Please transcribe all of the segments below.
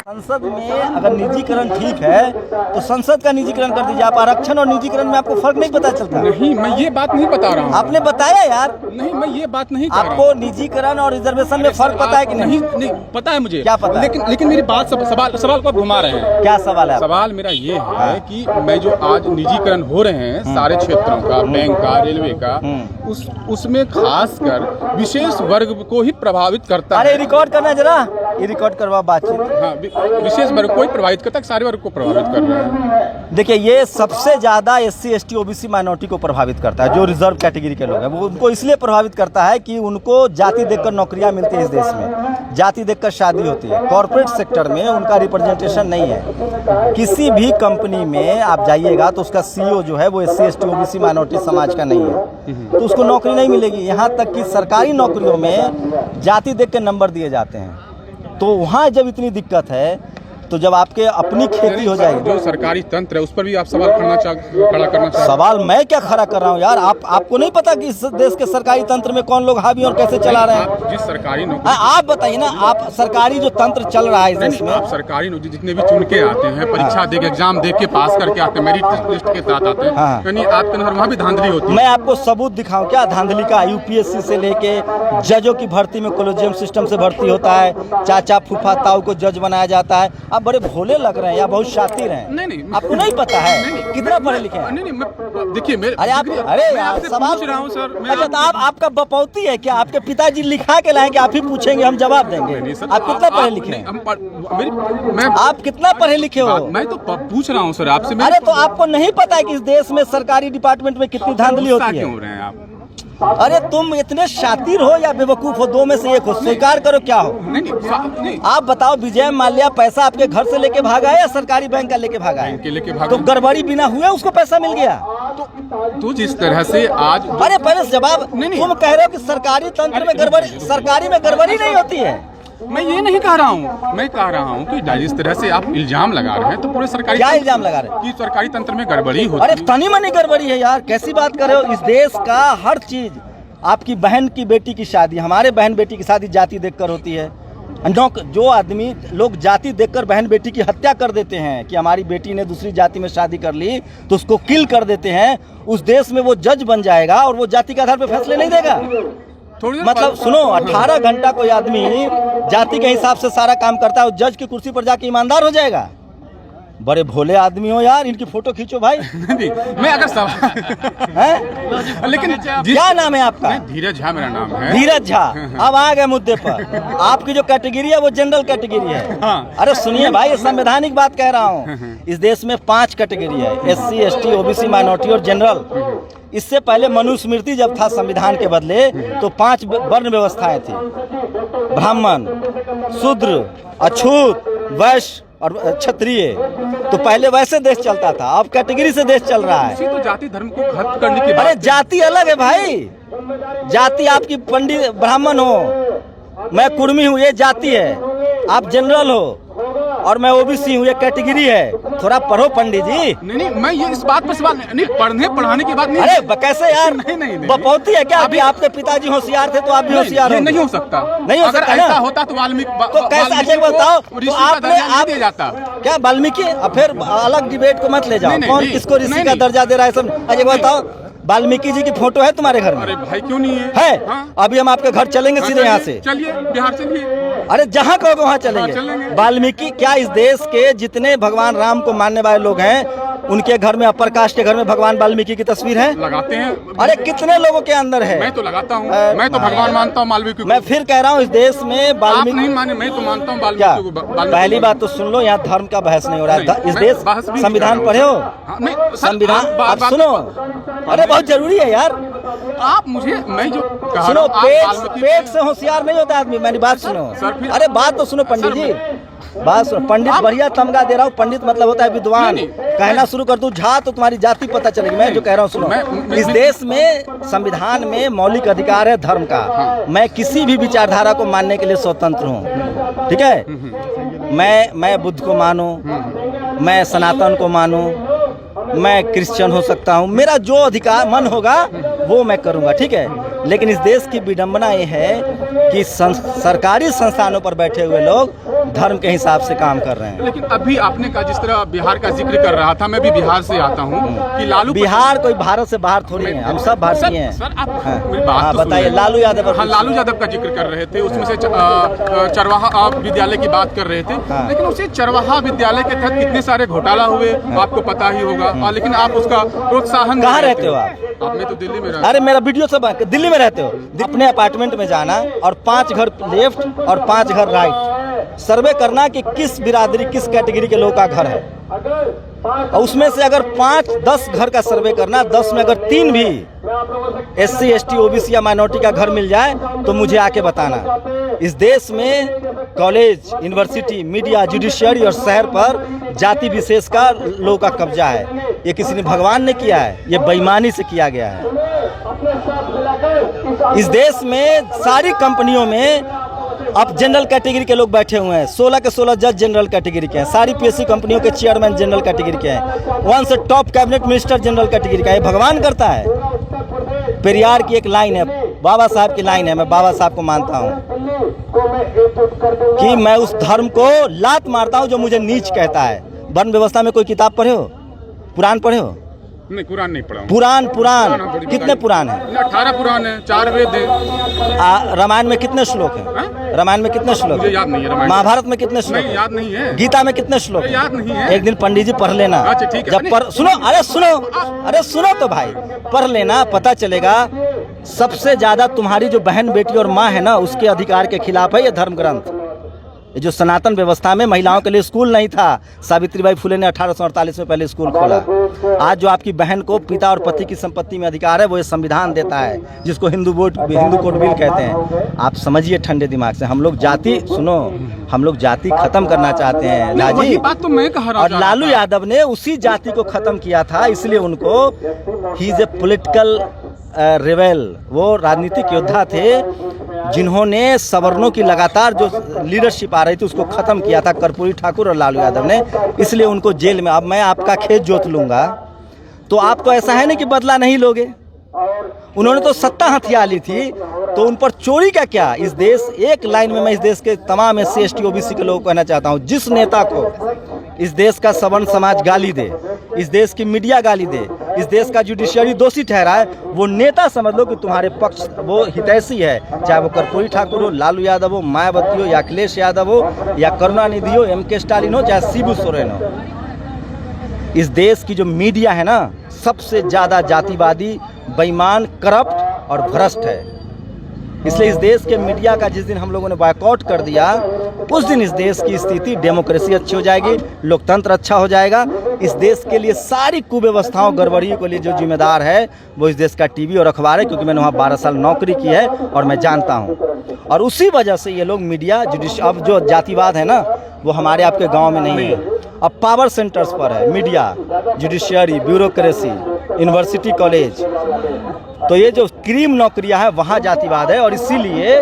संसद में अगर निजीकरण ठीक है तो संसद का निजीकरण कर दीजिए। आप आरक्षण और निजीकरण में आपको फर्क नहीं पता चलता? नहीं, मैं ये बात नहीं बता रहा हूँ। आपने बताया यार। नहीं, मैं ये बात नहीं कर रहा हूँ। आपको निजीकरण और रिजर्वेशन में फर्क पता है कि नहीं? नहीं पता है मुझे। क्या पता है? लेकिन मेरी बात सवाल को आप घुमा रहे हैं। क्या सवाल है? सवाल मेरा ये है कि मैं जो आज निजीकरण हो रहे हैं सारे क्षेत्रों का, बैंक का, रेलवे का, उसमें खासकर विशेष वर्ग को ही प्रभावित करता है। अरे रिकॉर्ड करना जरा, ये रिकॉर्ड करवा बातचीत। हाँ, विशेष वर्ग को ही प्रभावित करता है, सारे वर्ग को प्रभावित कर रहा है। देखिए, ये सबसे ज्यादा SC, ST, OBC माइनॉरिटी को प्रभावित करता है। जो रिजर्व कैटेगरी के लोग हैं वो उनको इसलिए प्रभावित करता है कि उनको जाति देखकर नौकरियां मिलती है इस देश में, जाति देखकर शादी होती है। कॉर्पोरेट सेक्टर में उनका रिप्रेजेंटेशन नहीं है। किसी भी कंपनी में आप जाइएगा तो उसका CEO जो है वो SC, ST, OBC माइनॉरिटी समाज का नहीं है, तो उसको नौकरी नहीं मिलेगी। यहाँ तक कि सरकारी नौकरियों में जाति देख के नंबर दिए जाते हैं। तो वहाँ जब इतनी दिक्कत है तो जब आपके अपनी खेती हो जाएगी। जो सरकारी तंत्र है उस पर भी आप सवाल खड़ा करना चाहते? सवाल मैं क्या खड़ा कर रहा हूँ यार? आपको नहीं पता कि इस देश के सरकारी तंत्र में कौन लोग हावी और कैसे चला रहे हैं? जिस सरकारी नौकरी, आप बताइए ना, आप सरकारी जो तंत्र चल रहा है इस देश में, आप सरकारी नौकरी जितने भी चुन के आते हैं, परीक्षा दे के, एग्जाम दे के पास करके आते हैं, मेरिट लिस्ट के साथ आते हैं, यानी आपके अंदर वहाँ भी धांधली होती है। मैं आपको सबूत दिखाऊं क्या धांधली का? UPSC से लेके जजों की भर्ती में कोलेजियम सिस्टम से भर्ती होता है, चाचा फूफा ताऊ को जज बनाया जाता है। आप बड़े भोले लग रहे हैं या बहुत शातिर हैं। नहीं, आपको नहीं पता है कितना पढ़े लिखे हैं? नहीं, देखिए मेरे, अरे यार सवाल पूछ रहा हूँ सर। अच्छा, तो आपका बपौती है क्या? आपके पिताजी लिखा के लाएं कि आप ही पूछेंगे हम जवाब देंगे? आप कितना पढ़े लिखे हैं? आप कितना पढ़े लिखे हो? मैं तो पूछ रहा हूँ सर आपसे। अरे तो आपको नहीं पता है कि इस देश में सरकारी डिपार्टमेंट में कितनी धांधली होती है? क्यों हो रहे हैं आप? अरे तुम इतने शातिर हो या बेवकूफ हो? दो में से एक हो, स्वीकार करो क्या हो। नहीं। आप बताओ, विजय माल्या पैसा आपके घर से लेके भागा है या सरकारी बैंक का लेके भागा है? तो गड़बड़ी बिना हुए उसको पैसा मिल गया। तो जिस तरह से आज, अरे पहले जवाब, तुम कह रहे हो कि सरकारी तंत्र में गड़बड़ी, सरकारी में गड़बड़ी नहीं होती है। मैं ये नहीं कह रहा हूँ। मैं कह रहा हूँ कि जिस तरह से आप इल्जाम लगा रहे हैं तो पूरे सरकारी, क्या इल्जाम लगा रहे हैं? कि सरकारी तंत्र में गड़बड़ी होती है। अरे तनी मनी गड़बड़ी है यार, कैसी बात कर रहे हो? इस देश का हर चीज, आपकी बहन की बेटी की शादी, हमारे बहन बेटी की शादी जाति देखकर होती है। जो आदमी लोग जाति देखकर बहन बेटी की हत्या कर देते हैं कि हमारी बेटी ने दूसरी जाति में शादी कर ली तो उसको किल कर देते हैं, उस देश में वो जज बन जाएगा और वो जाति के आधार पर फैसले नहीं देगा। मतलब सुनो, 18 घंटा कोई आदमी जाति के हिसाब से सारा काम करता है, जज की कुर्सी पर जाके ईमानदार हो जाएगा? बड़े भोले आदमी हो यार, इनकी फोटो खींचो भाई। मैं अगर सवाल है, लेकिन क्या नाम है आपका? धीरज झा मेरा नाम है। धीरज झा, अब आ गए मुद्दे पर। आपकी जो कैटेगरी है वो जनरल कैटेगरी है। अरे सुनिए भाई, संवैधानिक बात कह रहा हूँ। इस देश में 5 कैटेगरी है, SC, ST, OBC, माइनॉरिटी और जनरल। इससे पहले मनुस्मृति जब था संविधान के बदले तो 5 वर्ण व्यवस्थाएं थी, ब्राह्मण, शूद्र, अछूत, वैश्य और क्षत्रिय। तो पहले वैसे देश चलता था, अब कैटेगरी से देश चल रहा है। तो जाति धर्म को खत्म करने की बात। अरे जाति अलग है भाई, जाति आपकी पंडित ब्राह्मण हो, मैं कुर्मी हूँ, ये जाति है। आप जनरल हो और मैं OBC हूँ, ये कैटेगरी है। थोड़ा पढ़ो पंडित जी। नहीं, मैं ये इस बात पर सवाल नहीं, पढ़ने पढ़ाने की बात नहीं। अरे कैसे यार? नहीं, बपौती है क्या? अभी आपके पिताजी होशियार थे तो आप भी होशियार हो? नहीं हो सकता। नहीं हो सकता। अगर ऐसा होता तो वाल्मीकि, तो कैसे बताओ? तो आपने आप जाता क्या वाल्मीकि? फिर अलग डिबेट को मत ले जाओ, कौन किसको ऋषि का दर्जा दे रहा है सब। अजय बताओ, वाल्मीकि जी की फोटो है तुम्हारे घर में? अरे भाई क्यों नहीं है? है? हाँ? अभी हम आपके घर चलेंगे सीधे यहाँ से। चलिए, बिहार चलिए। अरे जहाँ कहोगे वहाँ चलेंगे। वाल्मीकि क्या इस देश के जितने भगवान राम को मानने वाले लोग हैं उनके घर में, अपर कास्ट के घर में भगवान वाल्मीकि की तस्वीर है? लगाते हैं। अरे कितने लोगों के अंदर है? मैं तो लगाता हूँ। मैं तो भगवान मानता हूँ वाल्मीकि को। मैं फिर कह रहा हूँ, इस देश में वाल्मीकि नहीं माने, मैं तो मानता हूँ क्या? वाल्मीकि को। पहली बात तो सुन लो, यहाँ धर्म का बहस नहीं हो रहा है। इस देश संविधान पढ़े हो? संविधान आप सुनो, अरे बहुत जरूरी है यार। आप मुझे, मैं जो सुनो, पेट से होशियार नहीं होता आदमी। मेरी बात सुनो। अरे बात तो सुनो पंडित जी, बात सुनो। पंडित बढ़िया तमगा दे रहा हूँ। पंडित मतलब होता है विद्वान। कहना शुरू कर दूं झा तो तुम्हारी जाति पता चलेगी। मैं जो कह रहा हूँ सुनो, इस देश में संविधान में मौलिक अधिकार है धर्म का। मैं किसी भी विचारधारा को मानने के लिए स्वतंत्र हूँ, ठीक है? मैं बुद्ध को मानूं, मैं सनातन को मानूं, मैं क्रिश्चियन हो सकता हूँ, मेरा जो अधिकार मन होगा वो मैं करूँगा, ठीक है। लेकिन इस देश की विडंबना ये है कि सरकारी संस्थानों पर बैठे हुए लोग धर्म के हिसाब से काम कर रहे हैं। लेकिन अभी आपने कहा, जिस तरह बिहार का जिक्र कर रहा था, मैं भी बिहार से आता हूँ, कि लालू बिहार कोई भारत से बाहर थोड़ी है, हम सब भारतीय हैं। सर आप हाँ, मेरी बात तो बताइए। लालू यादव, हाँ, लालू यादव का जिक्र कर रहे थे, उसमें से चरवाहा विद्यालय की बात कर रहे थे, लेकिन उसे चरवाहा विद्यालय के तहत कितने सारे घोटाला हुए आपको पता ही होगा, लेकिन आप उसका प्रोत्साहन। कहाँ रहते हो आप? आपने तो दिल्ली में रहते। अरे मेरा वीडियो सब दिल्ली में रहते हो। अपने अपार्टमेंट में जाना और 5 घर लेफ्ट और 5 घर राइट सर्वे करना कि किस बिरादरी, किस कैटेगरी के लोगों का घर है, और उसमें से अगर 5-10 घर का सर्वे करना, 10 में अगर 3 भी SC ST OBC या माइनॉरिटी का घर मिल जाए तो मुझे आके बताना। इस देश में कॉलेज, यूनिवर्सिटी, मीडिया, जुडिशियरी और शहर पर जाति विशेष का लोगों का कब्जा है। ये किसी ने भगवान ने किया है, ये बेईमानी से किया गया है। इस देश में सारी कंपनियों में अब जनरल कैटेगरी के लोग बैठे हुए हैं। 16 के 16 जज जनरल कैटेगरी के हैं। सारी PSC कंपनियों के चेयरमैन जनरल कैटेगरी के हैं। 1 से top cabinet minister general category का। ये भगवान करता है। पेरियार की एक लाइन है, बाबा साहब की लाइन है, मैं बाबा साहब को मानता हूँ कि मैं उस धर्म को लात मारता हूँ जो मुझे नीच कहता है। वर्ण व्यवस्था में कोई किताब पढ़े हो? पुराण पढ़े हो? नहीं, कुरान नहीं पढ़ा हूं। पुराण कितने पुराण हैं? 18 पुराण है, 4 वेद है। रामायण में कितने श्लोक हैं? रामायण में कितने श्लोक? मुझे याद नहीं है। रामायण, महाभारत में कितने श्लोक? नहीं, याद नहीं है। गीता में कितने श्लोक? याद नहीं है। एक दिन पंडित जी पढ़ लेना। अच्छा, ठीक है। जब सुनो तो भाई, पढ़ लेना, पता चलेगा। सबसे ज्यादा तुम्हारी जो बहन, बेटी और माँ है ना, उसके अधिकार के खिलाफ है ये धर्म ग्रंथ। ये जो सनातन व्यवस्था में महिलाओं के लिए स्कूल नहीं था, सावित्रीबाई फुले ने 1848 में पहले स्कूल खोला। आज जो आपकी बहन को पिता और पति की संपत्ति में अधिकार है, वो ये संविधान देता है, जिसको हिंदू कोड बिल कहते हैं। आप समझिए ठंडे दिमाग से। हम लोग जाति, सुनो, हम लोग जाति खत्म करना चाहते हैं राजी। बात तो मैं कह रहा हूं। और लालू यादव ने उसी जाति को खत्म किया था, इसलिए उनको he is a political rebel. वो राजनीतिक योद्धा थे जिन्होंने सवर्णों की लगातार जो लीडरशिप आ रही थी उसको खत्म किया था, कर्पूरी ठाकुर और लालू यादव ने। इसलिए उनको जेल में। अब मैं आपका खेत जोत लूंगा तो आप तो ऐसा है नहीं कि बदला नहीं लोगे। उन्होंने तो सत्ता हथिया ली थी, तो उन पर चोरी का क्या? इस देश, एक लाइन में मैं इस देश के तमाम SC ST OBC के लोगों को कहना चाहता हूँ, जिस नेता को इस देश का सवर्ण समाज गाली दे, इस देश की मीडिया गाली दे, इस देश का जुडिशियरी दोषी ठहराए, वो नेता समझ लो कि तुम्हारे पक्ष वो हितैषी है। चाहे वो कर्पूरी ठाकुर हो, लालू यादव हो, मायावती हो, या अखिलेश यादव हो, या करुणानिधि हो, MK स्टालिन हो, चाहे शिबू सोरेन हो। इस देश की जो मीडिया है ना, सबसे ज्यादा जातिवादी, बेईमान, करप्ट और भ्रष्ट है। इसलिए इस देश के मीडिया का जिस दिन हम लोगों ने बॉयकॉट कर दिया, उस दिन इस देश की स्थिति, डेमोक्रेसी अच्छी हो जाएगी, लोकतंत्र अच्छा हो जाएगा। इस देश के लिए सारी कुव्यवस्थाओं, गड़बड़ियों के लिए जो जिम्मेदार है वो इस देश का TV और अखबार है, क्योंकि मैंने वहाँ 12 साल नौकरी की है और मैं जानता हूँ। और उसी वजह से ये लोग मीडिया, अब जो जातिवाद है ना, वो हमारे आपके गाँव में नहीं है, अब पावर सेंटर्स पर है। Media, judiciary, bureaucracy, university, college, तो ये जो क्रीम नौकरियां हैं वहाँ जातिवाद है। और इसीलिए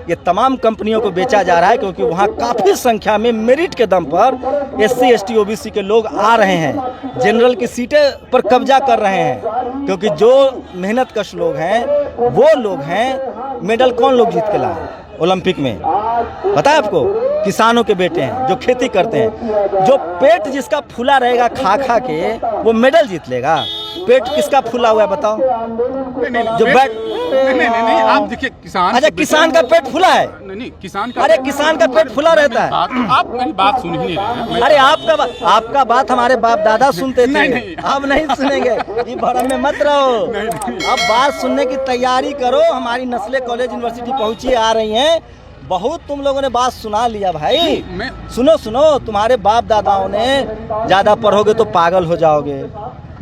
ये तमाम कंपनियों को बेचा जा रहा है, क्योंकि वहाँ काफ़ी संख्या में मेरिट के दम पर SC ST OBC के लोग आ रहे हैं, जनरल की सीटें पर कब्जा कर रहे हैं। क्योंकि जो मेहनत कश लोग हैं वो लोग हैं। मेडल कौन लोग जीत के लाए ओलंपिक में? पता है आपको? किसानों के बेटे हैं जो खेती करते हैं। जो पेट जिसका फूला रहेगा खा खा के, वो मेडल जीत लेगा। पेट किसका फूला हुआ है बताओ? जो बैठ नहीं, आप देखिए किसान। अच्छा, किसान का पेट फूला है? नहीं, किसान का। अरे किसान का पेट फूला रहता है। आप मेरी बात सुन ही नहीं रहे। अरे आपका बात हमारे बाप दादा सुनते थे, अब नहीं सुनेंगे। ये भरम में मत रहो। अब बात सुनने की तैयारी करो। हमारी नस्लें कॉलेज, यूनिवर्सिटी पहुंची आ रही हैं। बहुत तुम लोगों ने बात सुना लिया भाई। सुनो, तुम्हारे बाप दादाओं ने ज्यादा पढ़ोगे तो पागल हो जाओगे।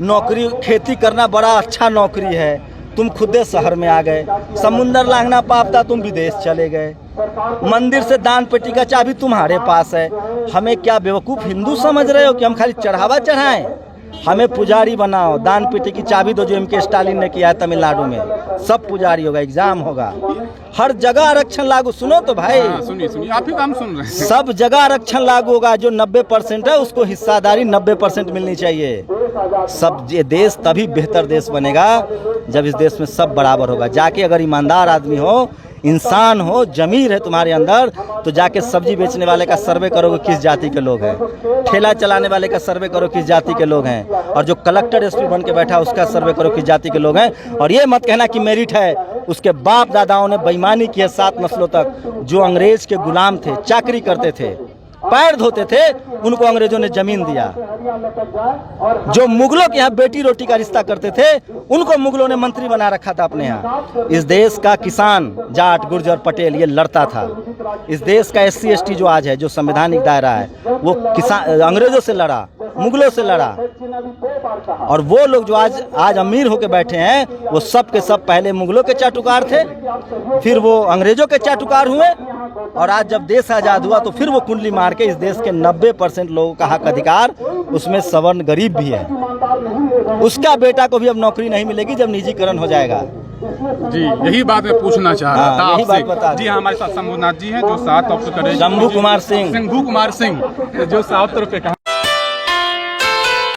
नौकरी, खेती करना बड़ा अच्छा नौकरी है, तुम खुदे शहर में आ गए। समुंदर लांघना पाप था, तुम विदेश चले गए। मंदिर से दान पेटी का चाबी तुम्हारे पास है। हमें क्या बेवकूफ़ हिंदू समझ रहे हो कि हम खाली चढ़ावा चढ़ाएं? हमें पुजारी बनाओ, दान पेटी की चाबी दो, जो MK स्टालिन ने किया है तमिलनाडु में। सब पुजारी होगा, एग्जाम होगा, हर जगह आरक्षण लागू। सुनो तो भाई, सुनिए, आप ही काम सुन रहे हैं। सब जगह आरक्षण लागू होगा। जो 90% है उसको हिस्सादारी 90% मिलनी चाहिए। सब ये देश तभी बेहतर देश बनेगा जब इस देश में सब बराबर होगा। जाके अगर ईमानदार आदमी हो, इंसान हो, जमीर है तुम्हारे अंदर, तो जाके सब्जी बेचने वाले का सर्वे करोगे किस जाति के लोग हैं, ठेला चलाने वाले का सर्वे करो किस जाति के लोग हैं, और जो कलेक्टर एसपी बन के बैठा उसका सर्वे करो किस जाति के लोग हैं। और ये मत कहना कि मेरिट है, उसके बाप दादाओं ने बेईमानी की है 7 नस्लों तक। जो अंग्रेज के गुलाम थे, चाकरी करते थे, पैर धोते थे, उनको अंग्रेजों ने जमीन दिया। जो मुगलों के यहाँ बेटी रोटी का रिश्ता करते थे, उनको मुगलों ने मंत्री बना रखा था अपने यहाँ। इस देश का किसान, जाट, गुर्जर, पटेल ये लड़ता था। इस देश का SC ST जो आज है, जो संवैधानिक दायरा है, वो किसान अंग्रेजों से लड़ा, मुगलों से लड़ा। और वो लोग जो आज अमीर होके बैठे हैं, वो सब के सब पहले मुगलों के चाटुकार थे, फिर वो अंग्रेजों के चाटुकार हुए, और आज जब देश आज़ाद हुआ तो फिर वो कुंडली मार के इस देश के 90% लोगों का हक अधिकार, उसमें सवर्ण गरीब भी है, उसका बेटा को भी अब नौकरी नहीं मिलेगी जब निजीकरण हो जाएगा। जी, यही बात मैं पूछना चाह रहा था आपसे। जी हाँ, हमारे साथ शंभुनाथ जी हैं जो 7 अक्टूबर शंभू कुमार सिंह जो साफ तौर पे कहा